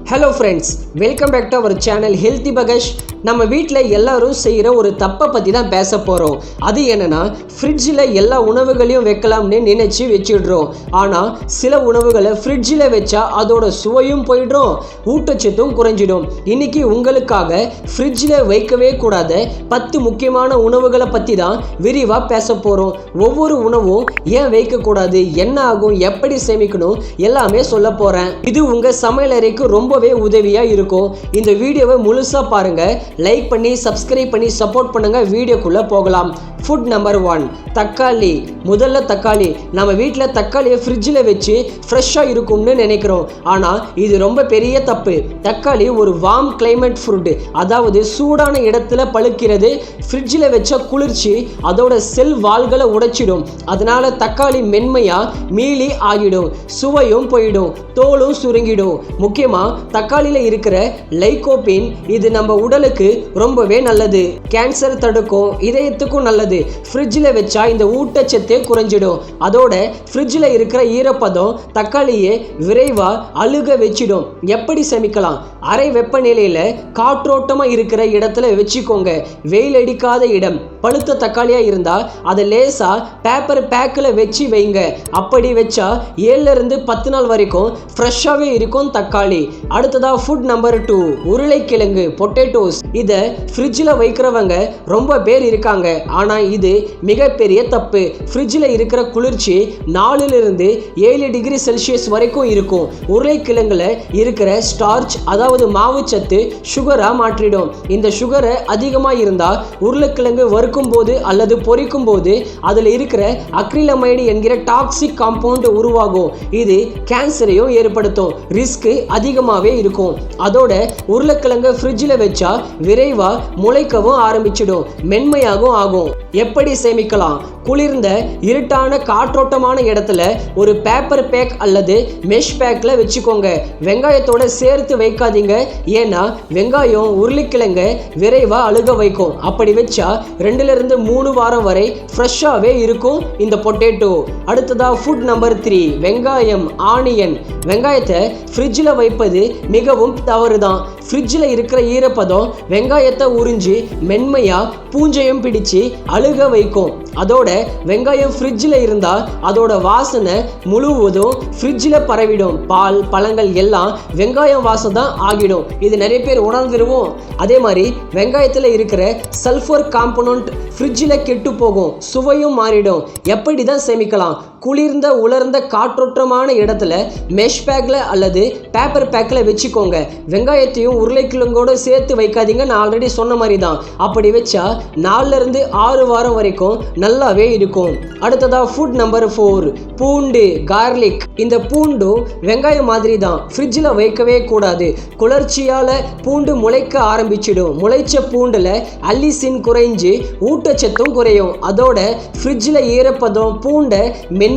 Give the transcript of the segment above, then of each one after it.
Hello friends, welcome back to our channel healthy பகஷ். நம்ம வீட்டில் எல்லாரும் செய்கிற ஒரு தப்பை பற்றி தான் பேச போகிறோம். அது என்னென்னா, ஃப்ரிட்ஜில் எல்லா உணவுகளையும் வைக்கலாம்னு நினச்சி வச்சிடுறோம். ஆனால் சில உணவுகளை ஃப்ரிட்ஜில் வச்சா அதோட சுவையும் போயிடும், ஊட்டச்சத்தும் குறைஞ்சிடும். இன்றைக்கி உங்களுக்காக ஃப்ரிட்ஜில் வைக்கவே கூடாத 10 முக்கியமான உணவுகளை பற்றி தான் விரிவாக பேச போகிறோம். ஒவ்வொரு உணவும் ஏன் வைக்கக்கூடாது, என்ன ஆகும், எப்படி சேமிக்கணும் எல்லாமே சொல்ல போகிறேன். இது உங்கள் சமையலறைக்கு ரொம்பவே உதவியாக இருக்கும். இந்த வீடியோவை முழுசாக பாருங்கள், லைக் பண்ணி சப்ஸ்கிரைப் பண்ணி சப்போர்ட் பண்ணுங்கள். வீடியோக்குள்ளே போகலாம். ஃபுட் நம்பர் 1, தக்காளி. முதல்ல தக்காளி. நம்ம வீட்டில் தக்காளியை ஃப்ரிட்ஜில் வச்சு ஃப்ரெஷ்ஷாக இருக்கும்னு நினைக்கிறோம். ஆனால் இது ரொம்ப பெரிய தப்பு. தக்காளி ஒரு வார்ம் கிளைமேட் ஃப்ரூட், அதாவது சூடான இடத்துல பழுக்கிறது. ஃப்ரிட்ஜில் வச்ச குளிர்ச்சி அதோட செல் வால்களை உடைச்சிடும். அதனால தக்காளி மென்மையாக மீளி ஆகிடும், சுவையும் போயிடும், தோலும் சுருங்கிடும். முக்கியமாக தக்காளியில் இருக்கிற லைகோபின், இது நம்ம உடலுக்கு ரொம்பவே நல்லது. கேன்சர் தடுக்கும், இதயத்துக்கும் நல்லது. ஃப்ரிட்ஜில் வச்சா இந்த ஊட்டச்சத்தே குறைஞ்சிடும். அதோட ஃப்ரிட்ஜில் இருக்கிற ஈரப்பதம் தக்காளியை விரைவாக அழுக வச்சிடும். எப்படி சேமிக்கலாம்? அரை வெப்பநிலையில் காற்றோட்டமாக இருக்கிற இடத்துல வச்சுக்கோங்க. வெயில் அடிக்காத இடம். பழுத்த தக்காளியாக இருந்தால் அதை லேசாக பேப்பர் பேக்கில் வச்சு வைங்க. அப்படி வச்சா 7 to 10 நாள் வரைக்கும் ஃப்ரெஷ்ஷாகவே இருக்கும் தக்காளி. அடுத்ததாக ஃபுட் நம்பர் 2, உருளைக்கிழங்கு, பொட்டேட்டோஸ். இதை ஃப்ரிட்ஜில் வைக்கிறவங்க ரொம்ப பேர் இருக்காங்க. ஆனால் இது மிகப்பெரிய தப்பு. ஃப்ரிட்ஜில் இருக்கிற குளிர்ச்சி 4 to 7 டிகிரி செல்சியஸ் வரைக்கும் இருக்கும். உருளைக்கிழங்குல இருக்கிற ஸ்டார்ச், அதாவது மாவுச்சத்து, சுகராக மாற்றிடும். இந்த சுகரை அதிகமாக இருந்தால் உருளைக்கிழங்கு வறுக்கும் போது அல்லது பொரிக்கும் போது அதில் இருக்கிற அக்ரிலமைடு என்கிற டாக்ஸிக் காம்பவுண்ட் உருவாகும். இது கேன்சரையும் ஏற்படுத்தும். ரிஸ்க் அதிகமாகவே இருக்கும். அதோட உருளைக்கிழங்கு ஃப்ரிட்ஜில் வச்சா விரைவாக முளைக்கவும் ஆரம்பிச்சிடும், மென்மையாகவும் ஆகும். எப்படி சேமிக்கலாம்? குளிர்ந்த இருட்டான காற்றோட்டமான இடத்துல ஒரு பேப்பர் பேக் அல்லது மெஷ் பேக்கில் வச்சுக்கோங்க. வெங்காயத்தோட சேர்த்து வைக்காதீங்க, ஏன்னா வெங்காயம் உருளைக்கிழங்க விரைவாக அழுக வைக்கும். அப்படி வச்சா 2 to 3 வாரம் வரை ஃப்ரெஷ்ஷாகவே இருக்கும் இந்த பொட்டேட்டோ. அடுத்ததாக ஃபுட் நம்பர் 3, வெங்காயம், ஆனியன். வெங்காயத்தை ஃப்ரிட்ஜில் வைப்பது மிகவும் தவறு தான். ஃப்ரிட்ஜில் இருக்கிற ஈரப்பதம் வெங்காயத்தை உறிஞ்சி மென்மையாக பூஞ்சையும் பிடிச்சு அழுக வைக்கும். அதோட வெங்காயம் ஃப்ரிட்ஜில் இருந்தால் அதோட வாசனை முழுவதும் ஃப்ரிட்ஜில் பரவிடும். பால், பழங்கள் எல்லாம் வெங்காயம் வாசம் தான் ஆகிடும். இது நிறைய பேர் உணர்ந்துருவோம். அதே மாதிரி வெங்காயத்தில் இருக்கிற சல்ஃபர் காம்பனண்ட் ஃப்ரிட்ஜில் கெட்டு போகும், சுவையும் மாறிடும். எப்படி தான் சேமிக்கலாம்? குளிர்ந்த உலர்ந்த காற்றோட்டமான இடத்துல மெஷ் பேக்கில் அல்லது பேப்பர் பேக்கில் வச்சுக்கோங்க. வெங்காயத்தையும் உருளைக்கிழங்கோடு சேர்த்து வைக்காதீங்க, நான் ஆல்ரெடி சொன்ன மாதிரி தான். அப்படி வச்சா 4 to 6 வாரம் வரைக்கும் நல்லாவே இருக்கும். அடுத்ததாக ஃபுட் நம்பர் 4, பூண்டு, கார்லிக். இந்த பூண்டும் வெங்காயம் மாதிரி தான், ஃப்ரிட்ஜில் வைக்கவே கூடாது. குளிர்ச்சியால் பூண்டு முளைக்க ஆரம்பிச்சிடும். முளைச்ச பூண்டில் அல்லிசின் குறைஞ்சி ஊட்டச்சத்தும் குறையும். அதோட ஃப்ரிட்ஜில் ஈரப்பதம் பூண்டை மென்மையாக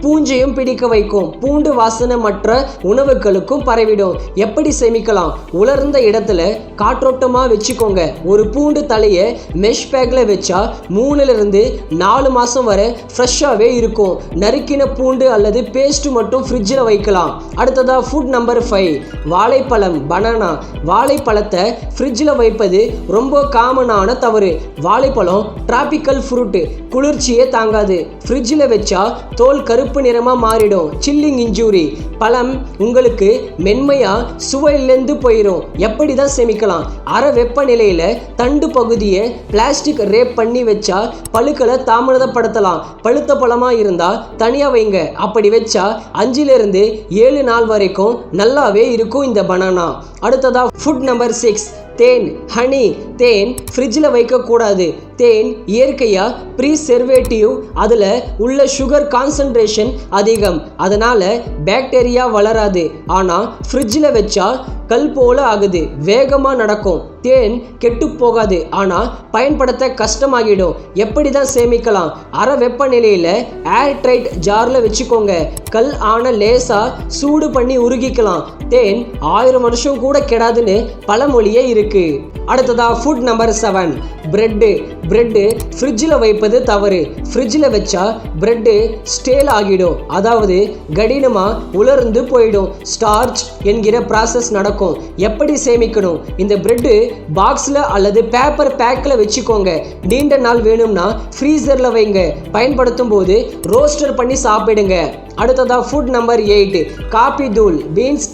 பூஞ்சையும் பிடிக்க வைக்கும். பூண்டு வாசனை மற்ற உணவுகளுக்கும் பரவிடும். எப்படி சேமிக்கலாம்? உலர்ந்த இடத்துல காற்றோட்டமாக வச்சுக்கோங்க. ஒரு பூண்டு தலையை மெஷ் பேக்கில் வச்சா 3 to 4 மாதம் வரை ஃப்ரெஷ்ஷாகவே இருக்கும். நறுக்கின பூண்டு அல்லது பேஸ்ட்டு மட்டும் ஃப்ரிட்ஜில் வைக்கலாம். அடுத்ததாக ஃபுட் நம்பர் 5, வாழைப்பழம், பனானா. வாழைப்பழத்தை ஃப்ரிட்ஜில் வைப்பது ரொம்ப காமனான தவறு. வாழைப்பழம் டிராபிக்கல் ஃப்ரூட்டு, குளிர்ச்சியே தாங்காது. ஃப்ரிட்ஜில் வச்சா தோல் கருப்பு நிறமாக மாறிடும், சில்லிங் இன்ஜூரி. பழம் உங்களுக்கு மென்மையாக சுவையிலேருந்து போயிடும். எப்படி தான் சேமிக்கலாம்? அரை வெப்பநிலையில் தண்டு பகுதியை பிளாஸ்டிக் ரேப் பண்ணி வச்சா பழுக்களை தாமதப்படுத்தலாம். பழுத்த பழமாக இருந்தால் தனியாக வைங்க. அப்படி வச்சா 5 to 7 நாள் வரைக்கும் நல்லாவே இருக்கும் இந்த பனானா. அடுத்ததாக ஃபுட் நம்பர் 6, தேன், ஹனி. தேன் ஃப்ரிட்ஜில் வைக்கக்கூடாது. தேன் இயற்கையாக ப்ரீசெர்வேட்டிவ், அதில் உள்ள சுகர் கான்சன்ட்ரேஷன் அதிகம். அதனால் பாக்டீரியா வளராது. ஆனால் ஃப்ரிட்ஜில் வச்சா கல் போல ஆகுது, வேகமாக நடக்கும். தேன் கெட்டு போகாது, ஆனால் பயன்படுத்த கஷ்டமாகிடும். எப்படி தான் சேமிக்கலாம்? அரை வெப்பநிலையில் ஏர் டைட் ஜாரில் வச்சுக்கோங்க. கல் ஆன லேசாக சூடு பண்ணி உருகிக்கலாம். தேன் 1000 வருஷம் கூட கெடாதுன்னு பழமொழியே இருக்கு. அடுத்ததா ஃபுட் நம்பர் 7, பிரெட்டு ஃப்ரிட்ஜில் வைப்பது தவறு. ஃப்ரிட்ஜில் வச்சா பிரெட்டு ஸ்டேல் ஆகிடும், அதாவது கடினமாக உலர்ந்து போயிடும். ஸ்டார்ச் என்கிற ப்ராசஸ் நடக்கும். எப்படி சேமிக்கணும்? இந்த பிரெட்டு பாக்ஸில் அல்லது பேப்பர் பேக்கில் வச்சுக்கோங்க. நீண்ட நாள் வேணும்னா ஃப்ரீசரில் வைங்க. பயன்படுத்தும் போது ரோஸ்டர் பண்ணி சாப்பிடுங்க. அடுத்ததா ஃபுட் நம்பர் 8, காபி தூள், பீன்ஸ்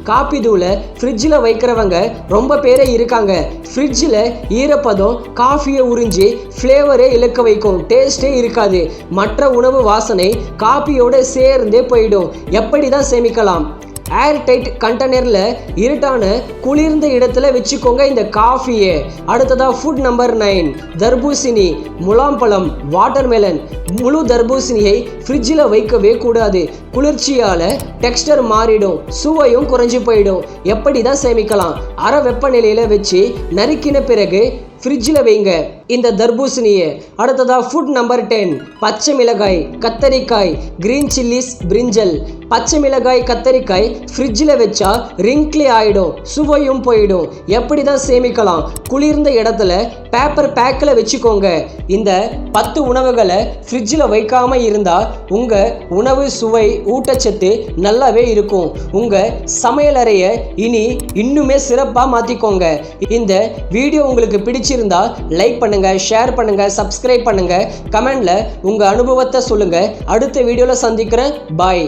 காபி தூளை ஃப்ரிட்ஜில் வைக்கிறவங்க ரொம்ப பேரே இருக்காங்க. ஃப்ரிட்ஜில் ஈரப்பதம் காஃபியை உறிஞ்சி ஃப்ளேவரே இழக்க வைக்கும். டேஸ்டே இருக்காது. மற்ற உணவு வாசனை காபியோட சேர்ந்தே போயிடும். எப்படி தான் சேமிக்கலாம்? ஏர் டைட் கண்டெய்னரில் இருட்டான குளிர்ந்த இடத்துல வச்சுக்கோங்க இந்த காஃபியை. அடுத்ததாக ஃபுட் நம்பர் 9, தர்பூசணி, முலாம்பழம், வாட்டர்மெலன். முழு தர்பூசணியை ஃப்ரிட்ஜில் வைக்கவே கூடாது. குளிர்ச்சியால் டெக்ஸ்டர் மாறிடும், சுவையும் குறைஞ்சி போயிடும். எப்படி தான் சேமிக்கலாம்? அரை வெப்பநிலையில் வச்சு நறுக்கின பிறகு ஃப்ரிட்ஜில் வைங்க இந்த தர்பூசணியை. அடுத்ததாக ஃபுட் நம்பர் 10, பச்சை மிளகாய், கத்தரிக்காய், கிரீன் சில்லிஸ், பிரிஞ்சல். பச்சை மிளகாய், கத்தரிக்காய் ஃப்ரிட்ஜில் வச்சா ரிங்க்லி ஆகிடும், சுவையும் போயிடும். எப்படி தான் சேமிக்கலாம்? குளிர்ந்த இடத்துல பேப்பர் பேக்கில் வச்சுக்கோங்க. இந்த 10 உணவுகளை ஃப்ரிட்ஜில் வைக்காமல் இருந்தால் உங்கள் உணவு சுவை, ஊட்டச்சத்து நல்லாவே இருக்கும். உங்கள் சமையலறையை இன்னுமே சிறப்பாக மாற்றிக்கோங்க. இந்த வீடியோ உங்களுக்கு பிடிச்சிருந்தா லைக் பண்ணுங்க, ஷேர் பண்ணுங்க, சப்ஸ்கிரைப் பண்ணுங்க, கமெண்ட்ல உங்க அனுபவத்தை சொல்லுங்க. அடுத்த வீடியோல சந்திக்கிறேன். பாய்.